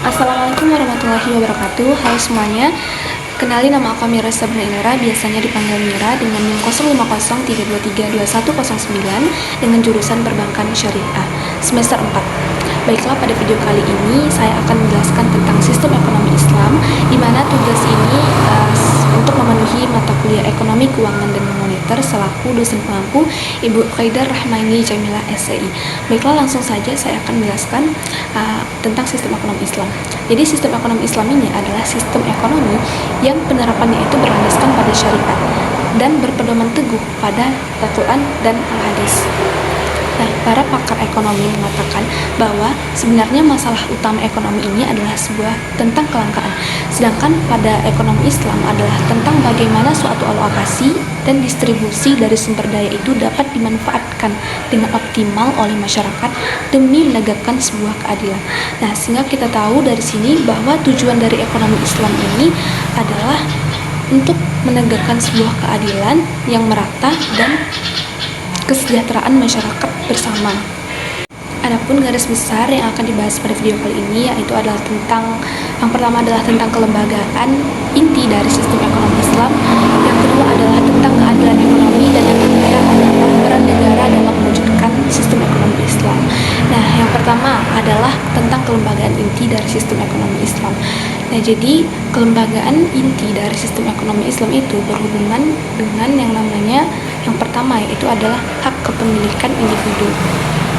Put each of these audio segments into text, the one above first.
Assalamualaikum warahmatullahi wabarakatuh. Halo semuanya. Kenalin, nama aku Mira Sabrina, biasanya dipanggil Mira, dengan NIM 0503232109 dengan jurusan Perbankan Syariah semester 4. Baiklah, pada video kali ini saya akan menjelaskan tentang sistem ekonomi Islam, di mana tugas ini untuk memenuhi mata kuliah ekonomi, keuangan, dan moneter selaku dosen pengampu Ibu Khaidah Rahmaini Jamilah SCI. Baiklah, langsung saja saya akan menjelaskan tentang sistem ekonomi Islam. Jadi sistem ekonomi Islam ini adalah sistem ekonomi yang penerapannya itu berlandaskan pada syariat dan berpedoman teguh pada Al-Quran dan Al-Hadis. Nah, para pakar ekonomi mengatakan bahwa sebenarnya masalah utama ekonomi ini adalah tentang kelangkaan. Sedangkan pada ekonomi Islam adalah tentang bagaimana suatu alokasi dan distribusi dari sumber daya itu dapat dimanfaatkan dengan optimal oleh masyarakat demi menegakkan sebuah keadilan. Nah, sehingga kita tahu dari sini bahwa tujuan dari ekonomi Islam ini adalah untuk menegakkan sebuah keadilan yang merata dan kesejahteraan masyarakat bersama. Adapun garis besar yang akan dibahas pada video kali ini yaitu adalah yang pertama adalah tentang kelembagaan inti dari sistem ekonomi Islam, yang kedua adalah tentang keadilan ekonomi, dan yang ketiga adalah peran negara dalam mewujudkan sistem ekonomi Islam. Nah, yang pertama adalah tentang kelembagaan inti dari sistem ekonomi Islam. Nah, jadi kelembagaan inti dari sistem ekonomi Islam itu berhubungan dengan yang namanya yang pertama, yaitu adalah hak kepemilikan individu.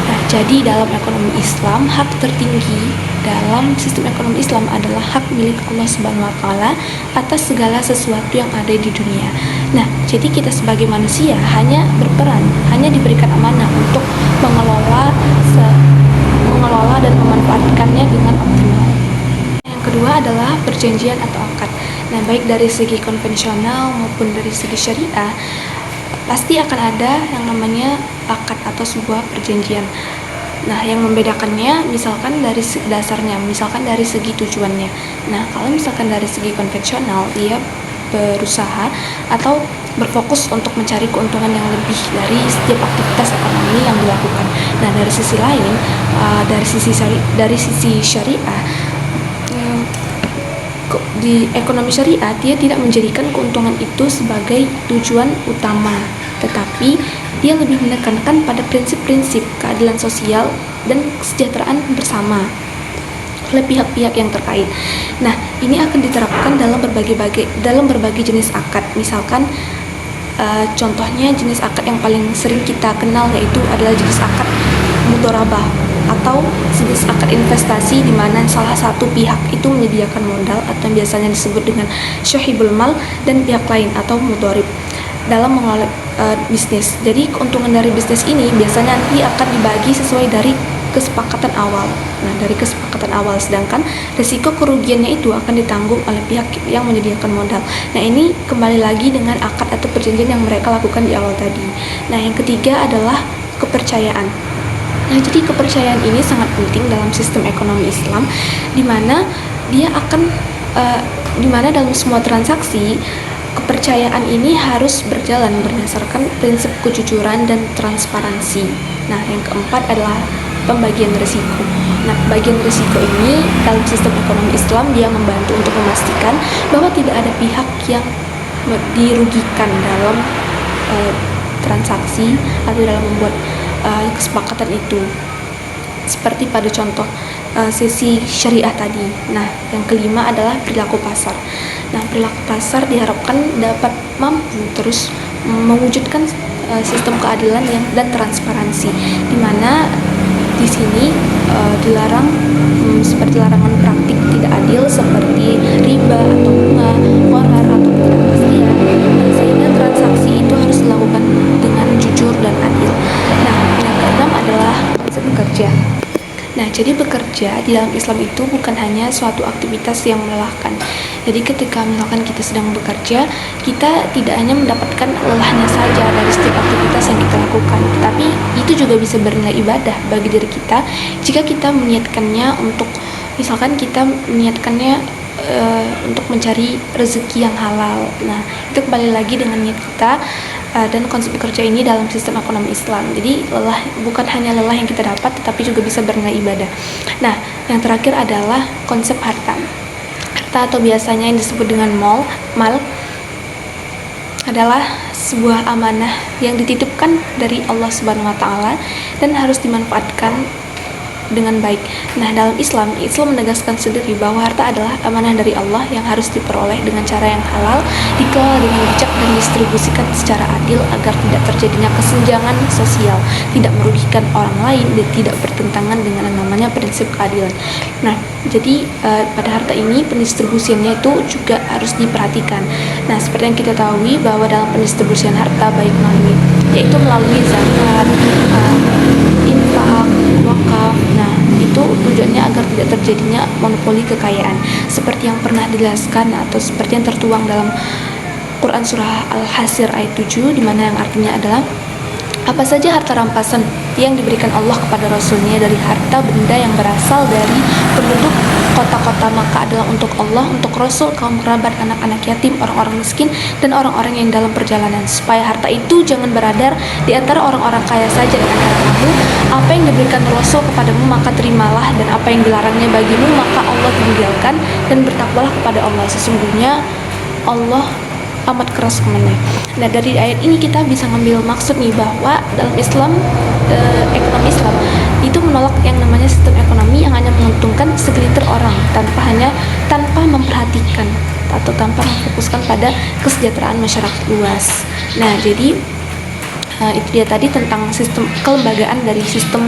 Nah, jadi dalam ekonomi Islam, hak tertinggi dalam sistem ekonomi Islam adalah hak milik Allah Subhanahu wa Ta'ala atas segala sesuatu yang ada di dunia. Nah, jadi kita sebagai manusia hanya diberikan amanah untuk mengelola dan memanfaatkannya dengan optimal. Yang kedua adalah perjanjian atau akad. Nah, baik dari segi konvensional maupun dari segi syariah, pasti akan ada yang namanya akad atau sebuah perjanjian. Nah, yang membedakannya misalkan dari dasarnya, misalkan dari segi tujuannya. Nah, kalau misalkan dari segi konvensional, dia berusaha atau berfokus untuk mencari keuntungan yang lebih dari setiap aktivitas ekonomi yang dilakukan. Nah, dari sisi lain, dari sisi syariah, di ekonomi syariah dia tidak menjadikan keuntungan itu sebagai tujuan utama, tetapi dia lebih menekankan pada prinsip-prinsip keadilan sosial dan kesejahteraan bersama oleh pihak-pihak yang terkait. Nah, ini akan diterapkan dalam berbagai jenis akad. Misalkan contohnya jenis akad yang paling sering kita kenal yaitu adalah jenis akad mudharabah atau jenis akad investasi, di mana salah satu pihak itu menyediakan modal atau biasanya disebut dengan syahibul mal, dan pihak lain atau mudharib dalam mengelola bisnis. Jadi keuntungan dari bisnis ini biasanya nanti akan dibagi sesuai dari kesepakatan awal. Nah, dari kesepakatan awal, sedangkan risiko kerugiannya itu akan ditanggung oleh pihak yang menyediakan modal. Nah, ini kembali lagi dengan akad atau perjanjian yang mereka lakukan di awal tadi. Nah, yang ketiga adalah kepercayaan. Nah, jadi kepercayaan ini sangat penting dalam sistem ekonomi Islam, di mana dalam semua transaksi kepercayaan ini harus berjalan berdasarkan prinsip kejujuran dan transparansi. Nah, yang keempat adalah pembagian risiko. Nah, bagian risiko ini dalam sistem ekonomi Islam dia membantu untuk memastikan bahwa tidak ada pihak yang dirugikan dalam transaksi atau dalam membuat kesepakatan itu, seperti pada contoh sesi syariah tadi. Nah, yang kelima adalah perilaku pasar. Nah, perilaku pasar diharapkan dapat mampu terus mewujudkan sistem keadilan dan transparansi, di mana di sini dilarang seperti larangan praktik tidak adil seperti riba atau bunga, qimar atau ketidakpastian, sehingga transaksi itu harus dilakukan dengan jujur dan adil. Nah, yang keenam adalah bekerja. Nah, jadi bekerja di dalam Islam itu bukan hanya suatu aktivitas yang melelahkan. Jadi ketika misalkan kita sedang bekerja, kita tidak hanya mendapatkan lelahnya saja dari setiap aktivitas yang kita lakukan, tetapi itu juga bisa bernilai ibadah bagi diri kita jika kita meniatkannya untuk, misalkan kita meniatkannya untuk mencari rezeki yang halal. Nah, itu kembali lagi dengan niat kita dan konsep bekerja ini dalam sistem ekonomi Islam. Jadi bukan hanya lelah yang kita dapat, tetapi juga bisa bernilai ibadah. Nah, Yang terakhir adalah konsep harta. Harta atau biasanya yang disebut dengan mal adalah sebuah amanah yang dititipkan dari Allah Subhanahu wa taala dan harus dimanfaatkan dengan baik. Nah, dalam Islam menegaskan sendiri bahwa harta adalah amanah dari Allah yang harus diperoleh dengan cara yang halal, dikelola dengan bijak dan didistribusikan secara adil agar tidak terjadinya kesenjangan sosial, tidak merugikan orang lain dan tidak bertentangan dengan namanya prinsip keadilan. Nah, jadi pada harta ini pendistribusiannya itu juga harus diperhatikan. Nah, seperti yang kita tahu bahwa dalam pendistribusian harta baik melalui zakat, infak, wakaf. Nah, itu tujuannya agar tidak terjadinya monopoli kekayaan seperti yang pernah dijelaskan atau seperti yang tertuang dalam Quran surah Al-Hasyr ayat 7, di mana yang artinya adalah apa saja harta rampasan yang diberikan Allah kepada Rasulnya dari harta benda yang berasal dari penduduk kota-kota, maka adalah untuk Allah, untuk Rasul, kaum kerabat, anak-anak yatim, orang-orang miskin, dan orang-orang yang dalam perjalanan, supaya harta itu jangan beredar di antara orang-orang kaya saja di antara kamu. Apa yang diberikan Rasul kepadamu maka terimalah, dan apa yang dilarangnya bagimu maka Allah tinggalkan, dan bertakwalah kepada Allah, sesungguhnya Allah amat keras kemennya. Nah, dari ayat ini kita bisa ngambil maksud nih bahwa dalam Islam, ekonomi Islam itu menolak yang namanya sistem ekonomi yang hanya menguntungkan segelintir orang tanpa memperhatikan atau tanpa memfokuskan pada kesejahteraan masyarakat luas. Nah, jadi itu dia tadi tentang sistem kelembagaan dari sistem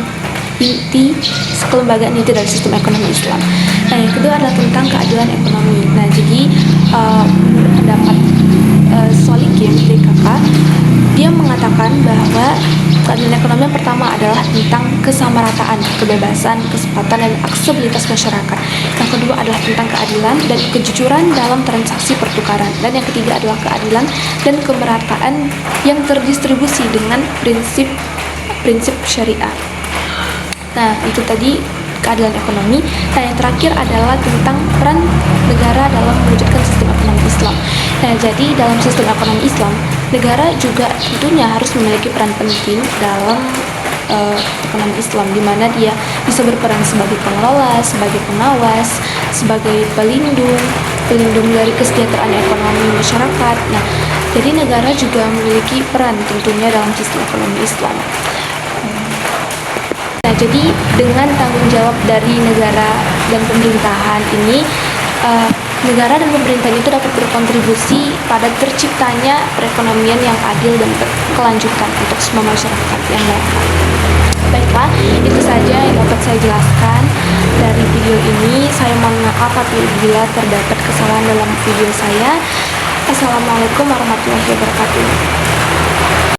dari sistem ekonomi Islam. Nah, yang kedua adalah tentang keadilan ekonomi. Nah, jadi menurut pendapat Solikin DKK, dia mengatakan bahwa keadilan ekonomi yang pertama adalah tentang kesamarataan, kebebasan, kesempatan, dan aksesibilitas masyarakat. Yang kedua adalah tentang keadilan dan kejujuran dalam transaksi pertukaran. Dan yang ketiga adalah keadilan dan kemerataan yang terdistribusi dengan prinsip syariah. Nah, itu tadi keadilan ekonomi. Nah, yang terakhir adalah tentang peran negara dalam mewujudkan sistem ekonomi Islam. Nah, jadi dalam sistem ekonomi Islam, negara juga tentunya harus memiliki peran penting dalam ekonomi Islam, di mana dia bisa berperan sebagai pengelola, sebagai pengawas, sebagai pelindung dari kesejahteraan ekonomi masyarakat. Nah, jadi negara juga memiliki peran tentunya dalam sistem ekonomi Islam. Nah, jadi dengan tanggung jawab dari negara dan pemerintahan ini, negara dan pemerintahan itu dapat berkontribusi pada terciptanya perekonomian yang adil dan berkelanjutan untuk semua masyarakat yang melakukan. Baiklah, itu saja yang dapat saya jelaskan dari video ini. Saya mohon maaf apabila terdapat kesalahan dalam video saya. Assalamualaikum warahmatullahi wabarakatuh.